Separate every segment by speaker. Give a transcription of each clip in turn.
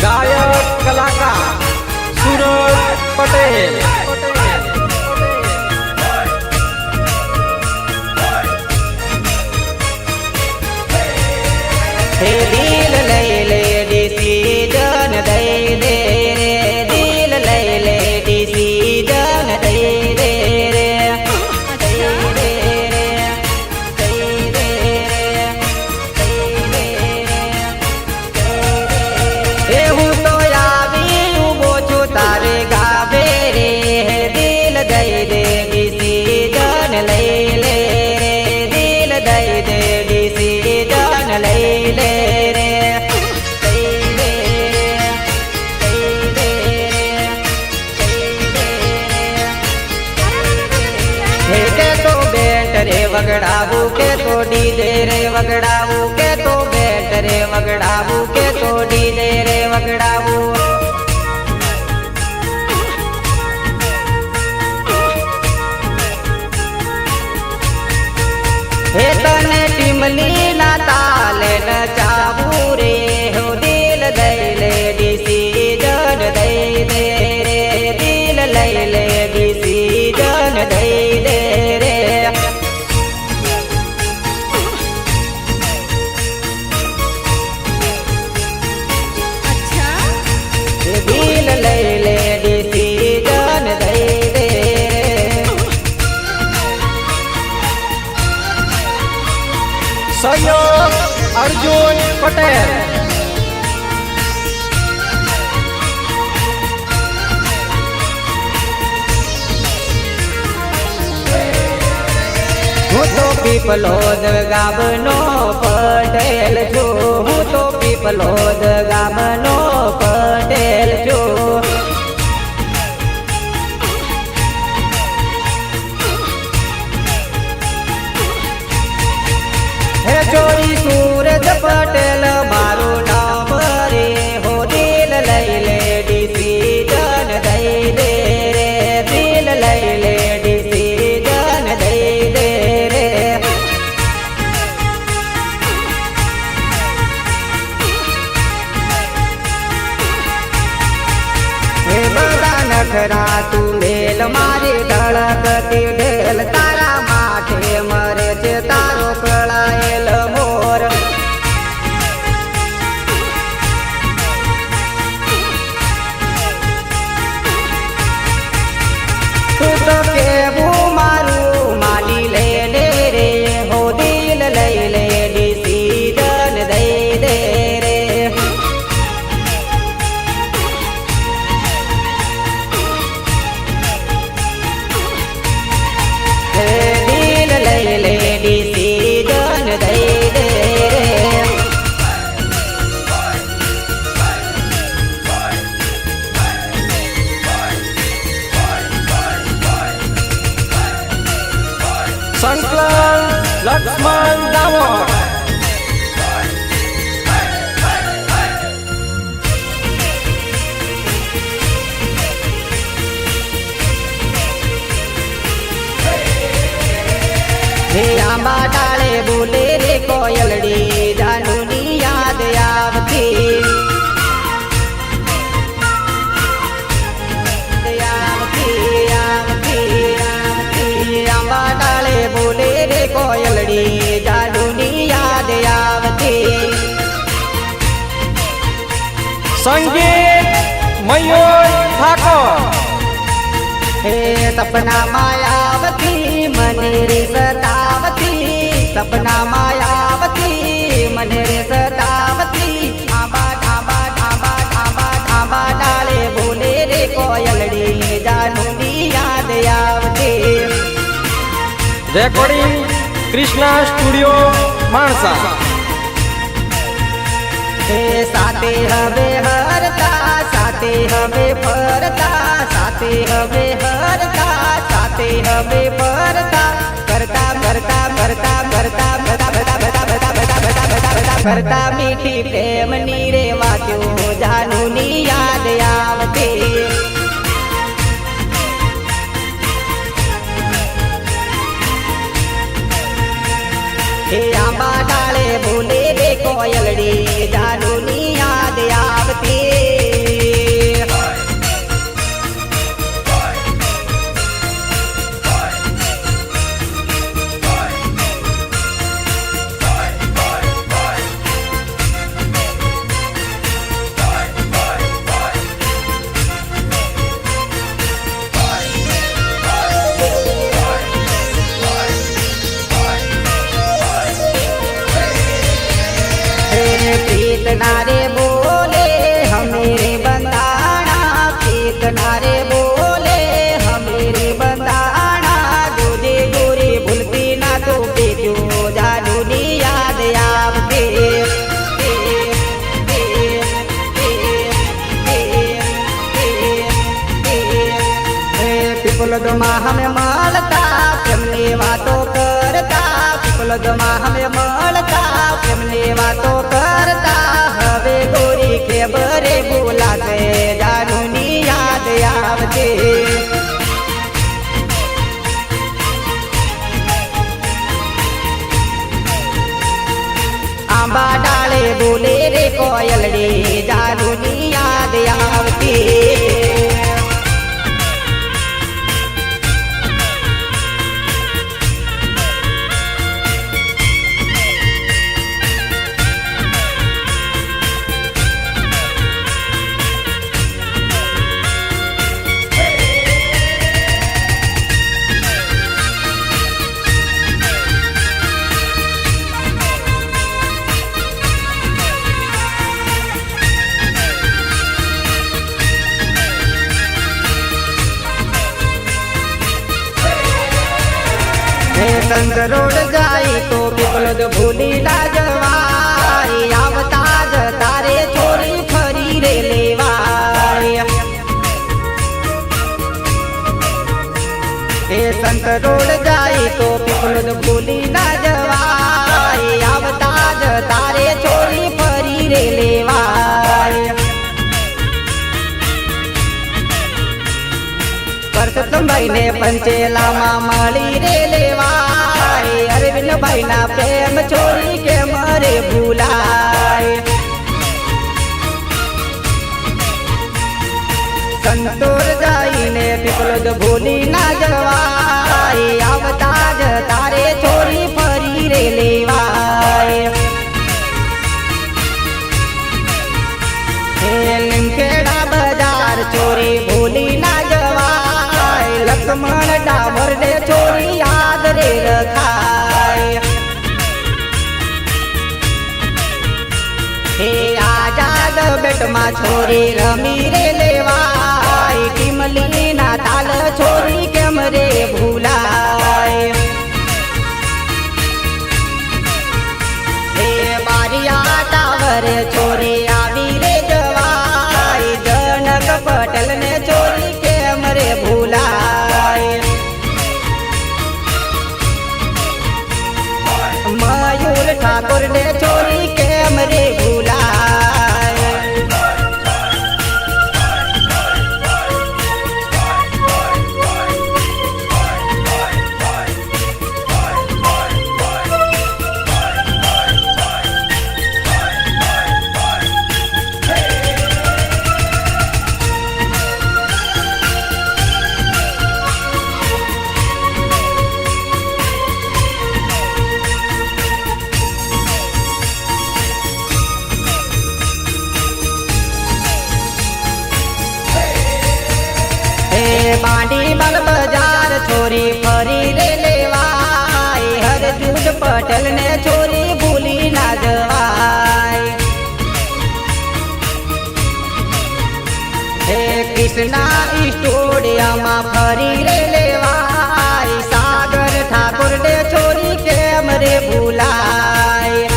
Speaker 1: गायक कलाकार सूरज पटेल।
Speaker 2: हे दिल ले ले डिसीजन दे दे रे, दिल ले ले डिसीजन दे दे रे, दे दे रे, दे दे रे, दे दे रे। હું તો આવી ઉભો છું તારે ગાવે રે, દિલ દઈ દે ડિસીજન લઈ લે રે, દિલ દઈ દે ડિસીજન લઈ લે રે, લઈ લે રે, લઈ લે રે, લઈ લે રે। કે તો બેટ રે વગડાવું કે તો ડીજે રે વગડાવું, કે તો બેટ રે વગડાવું કે તો ડીજે રે વગડાવું। હે તને ટીમલી ના તાલે નચાવું રે, હો દિલ દઈ લે ડિસીજન દઈ દે રે, દિલ લઈ લે ડિસીજન દઈ દે રે। દિલ લઈ લે ડિસીજન દઈ દે રે।
Speaker 1: सहयोग अर्जुन पटेल।
Speaker 2: હું તો પીપલોદ ગામનો પટેલ છું, હું તો પીપલોદ ગામનો પટેલ છું। હે ચોરી સૂરજ પટેલ મારું નામ રે, હો દિલ લઈ લે ડિસીજન દઈ દે રે, દિલ લઈ લે ડિસીજન દઈ દે રે। હે બધા નખરા તું મેલ મારી ધડકતી ઢેલ, તારા માથે મરે છે તારો કળાયેલ મોર। તું તો કેવું મારું માની લે લે રે, હો દિલ લઈ લે ડિસીજન દઈ દે રે। હે દિલ લઈ લે ડિસીજન દઈ દે રે।
Speaker 1: संकलन लक्ष्मण दामोद।
Speaker 2: હે આંબા ડાળે બોલે રે કોયલડી, જાનુની યાદ આવતી, આવતી આવતી આવતી। આંબા ડાળે બોલે રે કોયલડી, જાનુની યાદ આવતી।
Speaker 1: संगीत मयूर ठाकुर।
Speaker 2: હે સપના માયાવતી મને રે સતાવતી, સપના માયાવતી મને રે સતાવતી। આંબા ઢાબા ઢાબા ઢાબા ઢાબા ડાળે બોલે રે કોયલડી, જાનુની યાદ આવતી।
Speaker 1: रेकॉर्डिंग कृष्णा स्टूडियो माणसा।
Speaker 2: હે સાથે હવે હરતા, સાથે હવે ફરતા, સાથે હવે હરતા, સાથે હવે ફરતા, કરતા કરતા કરતા કરતા કરતા કરતા કરતા કરતા કરતા કરતા મીઠી પ્રેમની રે વાત પાછું જાનુની યાદ આવતી. હે આંબા ડાળે બોલે રે કોયલડી જાનુની યાદ આવતી. प्रीत नारे बोले हमेरे बंदाना, प्रीत नारे बोले हमेरे बंदाना, गोरे गोरे भूलती ना तो बेजो जानुनी याद आवते. पिपलगमा हमें मालता प्रेमने वातो करता, पिपलगमा हमें मालता प्रेमने वातो करता. હવે ગોરી કે બરે બોલાતે જાનુની યાદ આવતે. આંબા ડાળે બોલે રે કોયલડી જાનુની યાદ આવતી. સંત રોડ જાય તો પીપલદ ભૂલી ના જવાય, આવતા જ તારે ચોરી ફરી રે લેવાય. એ સંત રોડ જાય તો પીપલદ ભૂલી ના જવાય, આવતા જ તારે ચોરી ફરી રે લેવાય. પરસોત્તમભાઈ ને પંચેલામાં મળી રે લેવાય, અરવિંદભાઈ ના પ્રેમ ચોરી કે મરે ભૂલાય. સંતોર જાઈને પીપલોદ ભૂલી ના જવાય, આવતા જ તારે ચોરી ફરી રે લેવાય. લીમખેડા બજાર ચોરી ભૂલી ના જવાય, લક્ષ્મણ ડામર ને ચોરી યાદ રે રખાય. હે આઝાદ બેટમાં છોરી રમી રે લેવાય, ટીમલી ના તાલ છોરી કેમ રે ભૂલાય. હે બારિયા ટાવર છોરી આવી રે જવાય, જનક પટેલ ને ચોરી કેમ રે ભૂલાય. મયુર ઠાકોર ને ચોરી કેમ રે ભૂલાય. માંડી બાલ બજાર છોરી ફરી રે લેવાય, હરજૂજ પટેલ ને છોરી ભૂલી ના જવાય. હે કૃષ્ણા સ્ટુડિયામાં ફરી રે લેવાય, સાગર ઠાકોર ને છોરી કેમ રે ભૂલાય.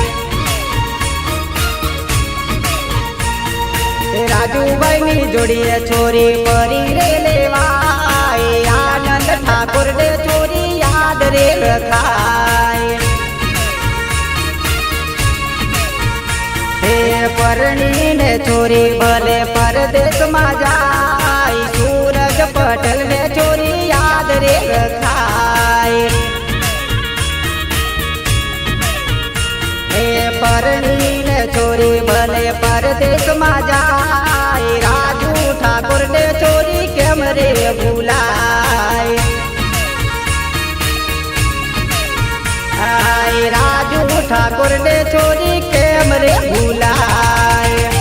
Speaker 2: રાજુભાઈ ની જોડીએ છોરી ફરી રે લેવાય, આનંદ ઠાકોર ને ચોરી યાદ રે રખાય. હે પરણી ને ચોરી ભલે પરદેશમાં જાય, સૂરજ પટેલ ને ચોરી યાદ રે રખાય. પરણી ને ચોરી ભલે પરદેશમાં જાય, રાજુ ઠાકોર ને ચોરી કેમ રે ભૂલાય. રાજુ ઠાકોર ને ચોરી કેમ રે ભૂલાય.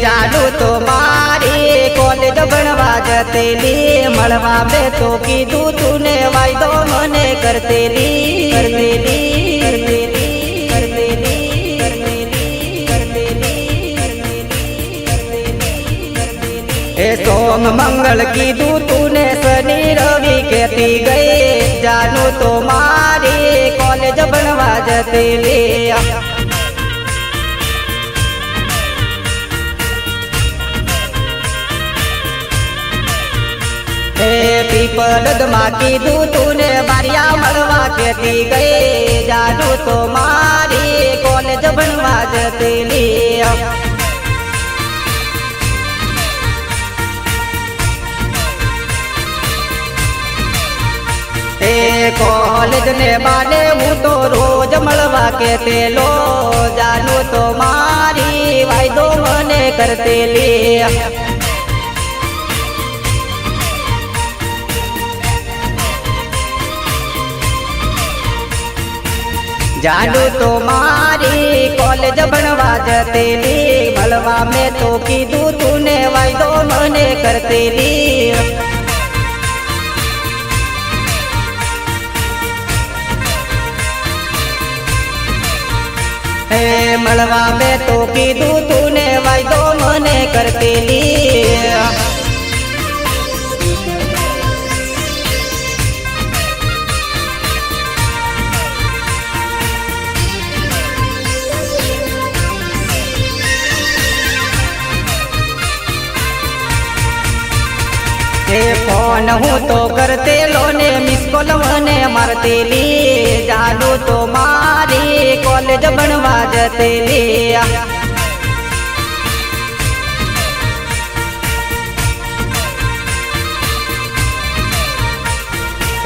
Speaker 2: જાડુ તો મારી કોલેજ ભણવા જતેલી, મળવા બે તો કીધું તું ને વાયદો મને કરતેલી. એ સોમ મંગળ કીધું તું ને શનિ રવિ કેતી ગઈ, જાડુ તો મારી કોલેજ ભણવા જતેલી. પીપલદ માં કીધું તું ને બારિયા મળવા કેતી ગઈ, જાડુ તો મારી કોલેજ ભણવા જતેલી. કોલેજ ને બાને હું તો રોજ મળવા કેતેલો, જાડુ તો મારી વાયદો મને કરતેલી. જાડુ તો મારી કોલેજ ભણવા જતેલી, મળવા મેં તો કીધું તું ને વાયદો મને કરતેલી. મળવા મેં તો કીધું તું ને વાયદો મને કરતેલી. ફોન હું તો કરતેલો ને મિસ કોલ મને મારતેલી, જાડુ તો મારી કોલેજ ભણવા જતેલી.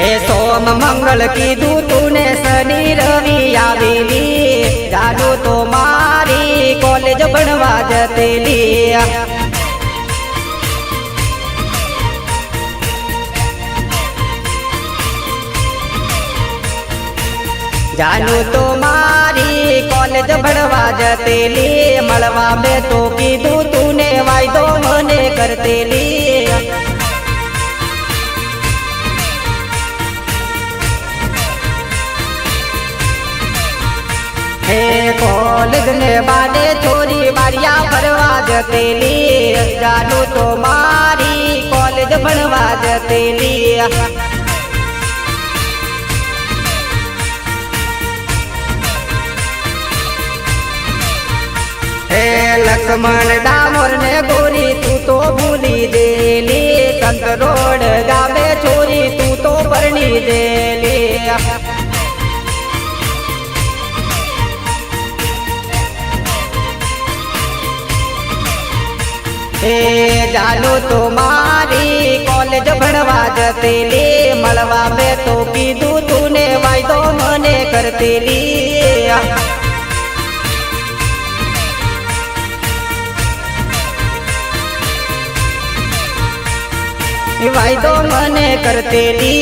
Speaker 2: એ સોમ મંગળ કીધું તું ને શનિ રવિ આવેલી, જાડુ તો મારી કોલેજ ભણવા જતેલી. જાડુ તો મારી કોલેજ ભણવા જતેલી, મળવા બે તો કીધું તું ને વાયદો મને કરતેલી. કોલેજ ને બાને ચોરી બારિયા ફરવા જતેલી, જાડુ તો મારી કોલેજ ભણવા જતેલી. લક્ષ્મણ ડામોર ને ગોરી તું તો ભૂલી દેલી, સંત રોડ ગામે ચોરી તું તો પરણી દેલી. જાડુ તો મારી કોલેજ ભણવા જતેલી, મળવા મેં તો કીધું તું ને વાયદો મને કરતેલી. વાયદો મને કરતેલી.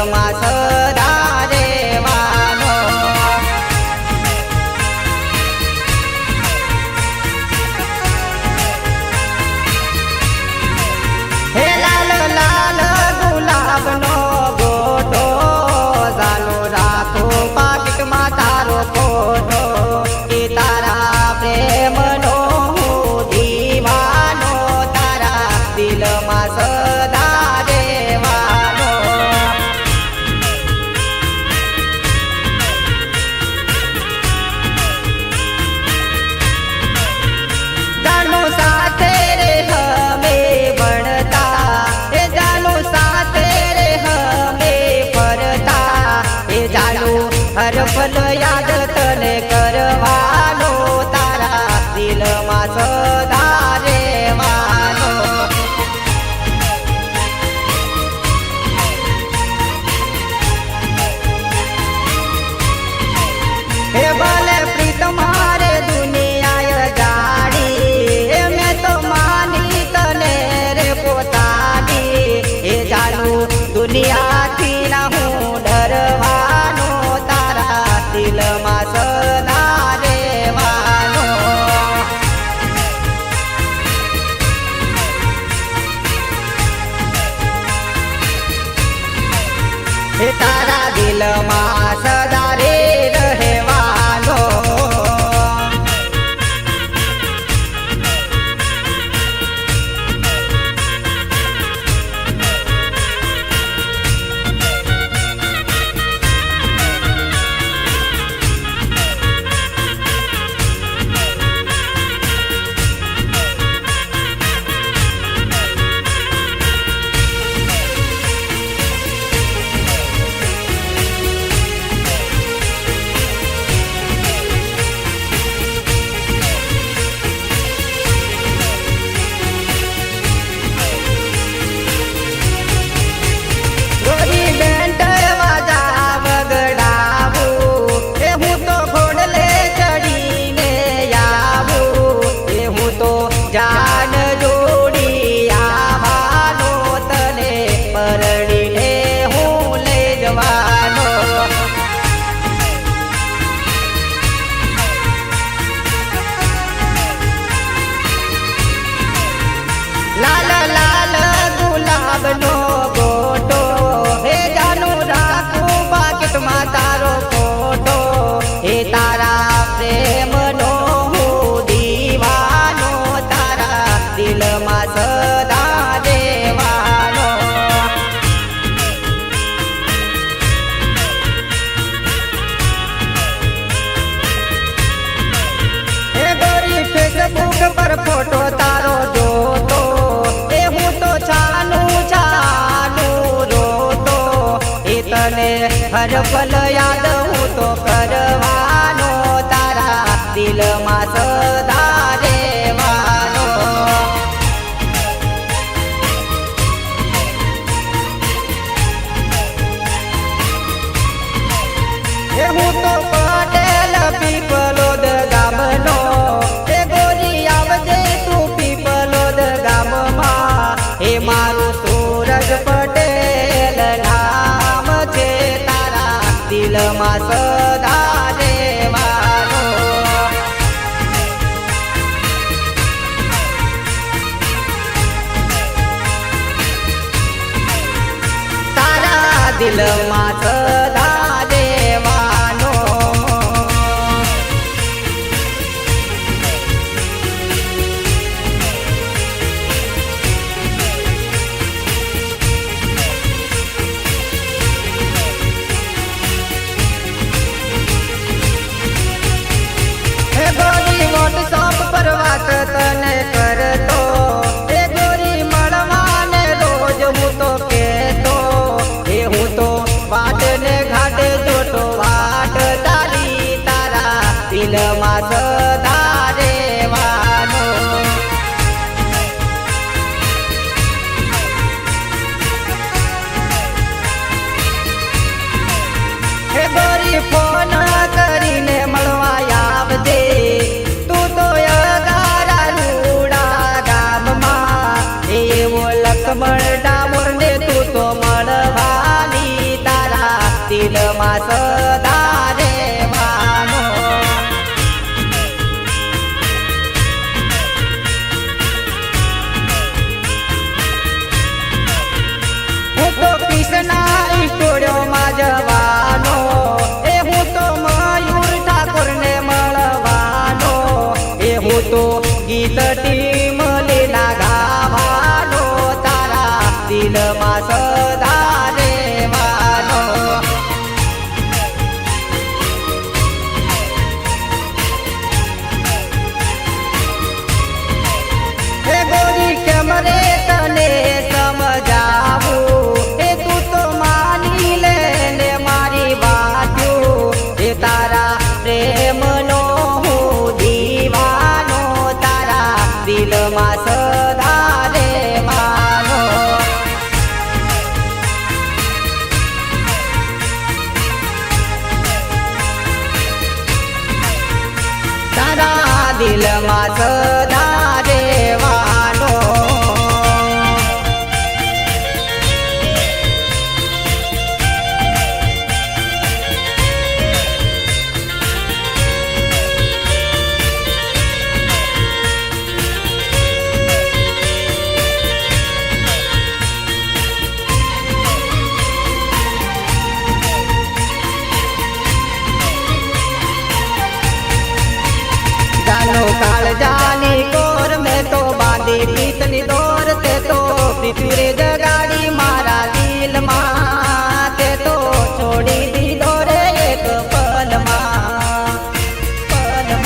Speaker 2: દિલમાં સદા રહેવાનો. હે લાલ લાલ ગુલાબનો ગોટો ચાલો રાખો પાકીટમાં તારો ફોટો. એ તારા પ્રેમનો હું દીવાનો, તારા દિલમાં સદા રહેવાનો. જાણો સાથે રે હમે ભણતા, એ જાણો સાથે રે હમે ફરતા, એ જાણો હર પલ યાદ તને કરવાનો, તારા દિલમાં સદા રહેવાનો. હે ભલે પ્રીત મારે દુનિયાએ જાડી, હે મેં તો માની તને રે પોતાની. હે જાણું દુનિયાથી ના હું ડરવાનો, તારા દિલમાં સદા રહેવાનો. હે તારા દિલમાં સદા રે રહેવાનો. ગોરી બેન્ટ વાજા વગડાવું, એ હું તો ઘોડલે ચડીને આવું, એ હું તો જાન જોડી આવવાનો, તને પરણીને હું લઈ જવાનો. લાલ લાલ ગુલાબનો ગોટો, હે જાનું રાખું પાકીટમાં તારો ફોટો. હે તારા પ્રેમનો હું દીવાનો, તારા દિલમાં સદા રહેવાનો. હે ગોરી ફેસબુક પર ફોટો તારો જોતો, એ હું તો છાનું છાનું રોતો. એ તને હર પલ યાદ હું તો કરવાનો, તારા દિલમાં સદા રહેવાનો. એ હું તો પટેલ પીપલોદ ગામનો, એ ગોરી આવજે તું પીપલોદ ગામમાં. એ મારું સૂરજ પટેલ નામ છે, તારા દિલમાં સદા રહેવાનો. તારા દિલમાં સદા રહેવાનો. હે ગોરી વોટ્સઅપ પર વાત તને કરતો, હે ગોરી મળવાને રોજ હું તો કહેતો. હે હું તો વાટને દિલમાં સદા રહેવાનો. હું તો કૃષ્ણા સ્ટુડિયોમાં જવાનો, એ હું તો મયુર ઠાકોરને મળવાનો, એ હું તો ગીત ટીમ લીલા ગાવાનો, તારા દિલમાં સદા રહેવાનો. હે ગોરી કેમ રે તને સમજાવું, એ તું તો માની લે ને મારી વાતું, એ તારા પ્રેમનો હું દીવાનો, તારા દિલમાં સદા રહેવાનો. તારા દિલમાં સદા રહેવાનો. જાનો કાળજાની કોર મેં તો બાંધી પ્રીતની દોર, તે તો પૃથ્વી રે જગાડી મારા દિલમાં, તે તો છોડી દીધો રે એક પલમાં, પલમાં,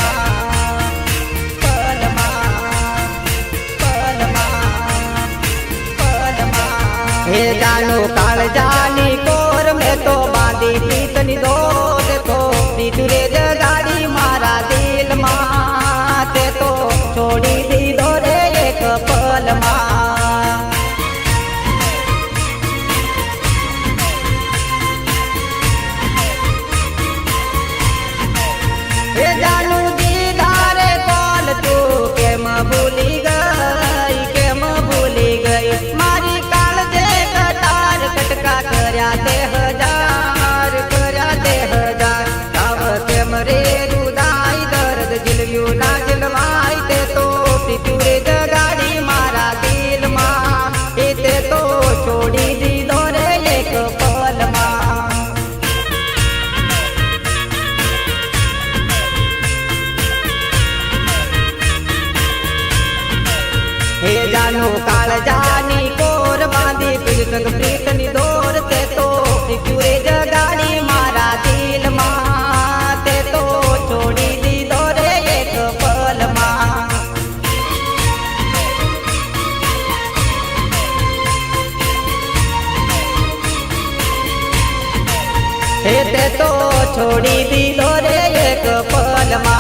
Speaker 2: પલમાં, પલમાં, પલમાં. હે જાનો કાળજાની કોર મેં તો બાંધી પ્રીતની દોર, તે તો પૃથ્વી રે જગાડી મારા દિલમાં, તે તો છોડી દીધો રે એક પલમાં. હે જાનું દીધા રે કોલ તું કેમ ભૂલી ગઈ, કેમ ભૂલી ગઈ, મારી કાળજે કટાર કટકા કર્યા તે હજાર, કર્યા તે હજાર. તાવ કેમ રે રુદાઈ દર્દ જીલવ્યું ના જીલવાય, તે તો પીતું રે જગાડી મારા દિલમાં, એ તે તો છોડી દીધો રે એક પલમાં. હે જાનો કાળજાની કોર બાંધી તુજ સંગ પ્રીતની દોર, તે તો પીતું રે જગાડી મારા દિલમાં, તે તો છોડી દીધો રે એક પલમાં. હે તે તો છોડી દીધો રે એક પલમાં.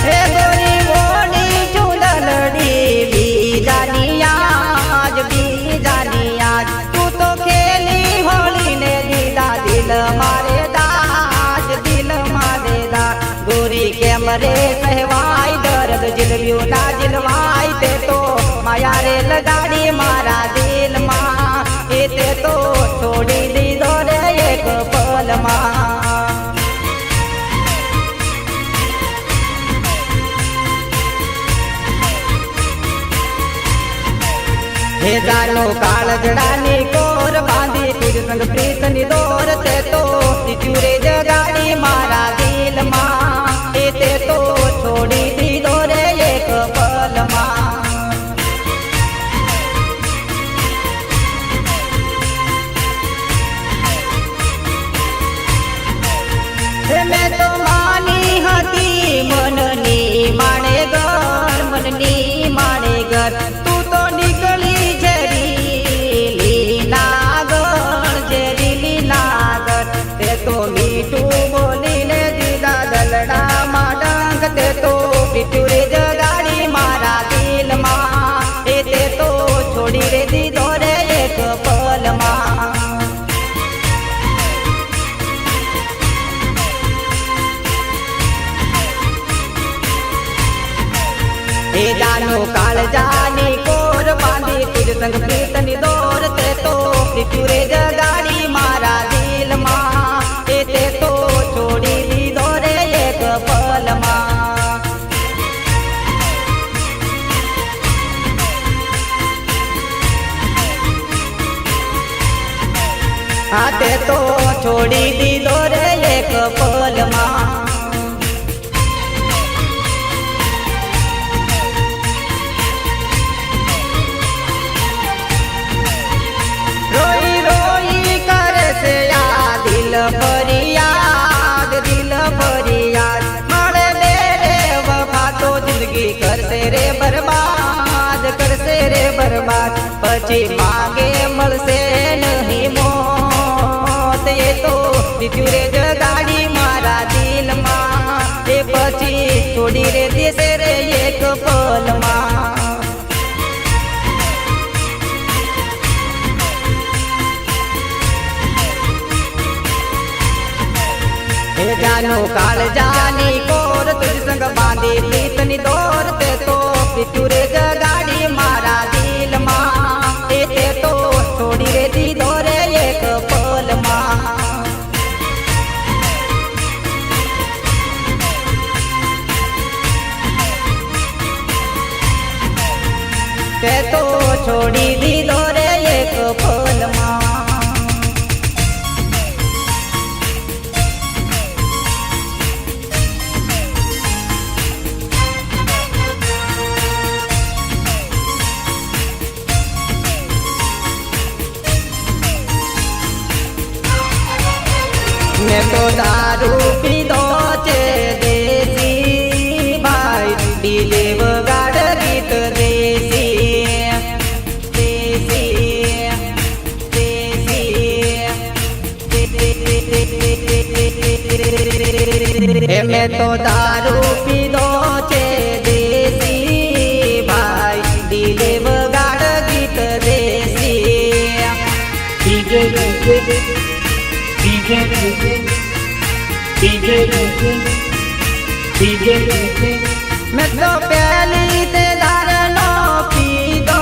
Speaker 2: હે ગોરી મોની ચૂંદલડી બીજાની યાદ, બીજાની યાદ, તું તો ખેલી હોળી ને દીધા દિલ મારે દાજ, દિલ મારે દાજ. ગોરી કેમ રે કહેવાય દર્દ જીલવ્યું ના જીલવાય, તે તો માયા રે લગાડી મારા દિલમાં, એ તે તો છોડી દીધો રે એક પલમાં. હે જાનો કાળજડાની કોર બાંધી તુજ સંગ પ્રીતની દોર, તે તો પીતું રે જગાડી મારા દિલમાં, એ તે તો છોડી દીધો રે એક પલમાં. હે મેં તો માની હતી મનની માણેગર, મનની માણેગર, તું તો નીકળી ઝેરીલી નાગર, ઝેરીલી નાગર, તે તો મીઠું બોલીને કાળજાની કોર બાંધી તુજ સંગ પ્રીતની દોર તે તો પૃથ્વી જગાડી મારા દિલમાં તે તો છોડી દીધો રે એક પલમાં હા તે તો છોડી દીધો રે એક પલમાં રોઈ રોઈ કરે છે આ દિલ ફરિયાદ મળે બે રે વફા તો જિંદગી કરશે રે બરબાદ પછી માગે મળશે નહીં મોત એ તો પૃથ્વી રે જગાડી મારા દિલમાં એ પછી છોડી રે દેશે રે એક પલમાં જાનું કાળજાની કોર તુજ સંગ બાંધી પ્રીતની દોર તે તો પૃથ્વી રે જગાડી મારા દિલમાં તે તો છોડી રે દીધો રે એક પલમાં તે તો છોડી દીધો રે એક પલમાં મેં તો દારૂ પીધો છે દેશી ભાઈ ડીજે વગાડ ગીત દેશી મેં તો દારૂ પીધો છે દેશી ભાઈ ડીજે વગાડ ગીત દેશી मैं तो पहली ते दारनो पीदो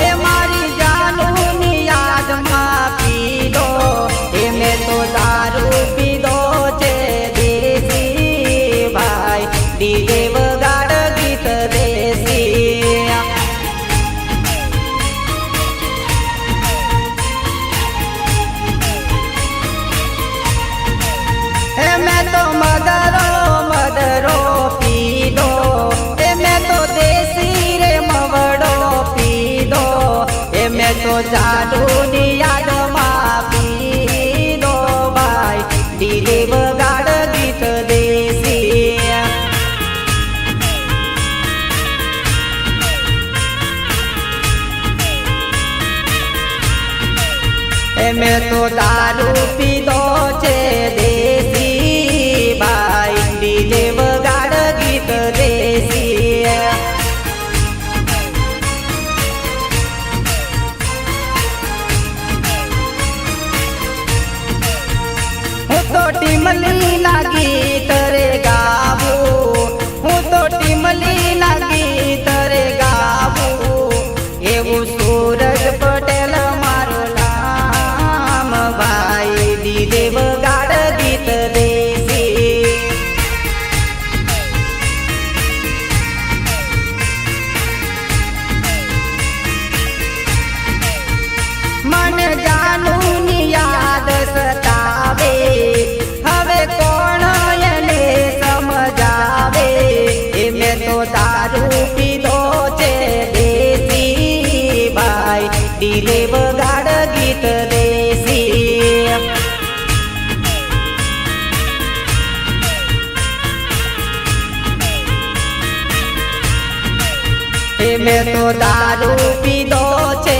Speaker 2: ए मारी जानूनी याद मां पीदो ए मैं तो दारू पीदो छे देसी भाई डीजे वगाड़ गीत देसी मैं तो मदरो पीदो मैं तो देसी रे मवड़ो पीदो मैं तो जादू नी याद मां पीदो भाई डीजे वगाड़ गीत देसी मैं तो दारू पीदो छे देसी भाई डीजे वगाड़ गीत देसी हूँ तो टीमली ना गीत रे गावू हूँ तो टीमली ना गीत रे गावू एवं सूरज पटेल मारो नाम भाई डीजे वगाड़ गीत देसी मन जानू नी याद सतावे हवे कोण एने समझावे मैं तो दारू पीधो छे देसी भाई डीजे वगाड़ गीत देसी मैं तो दारू पीधो छे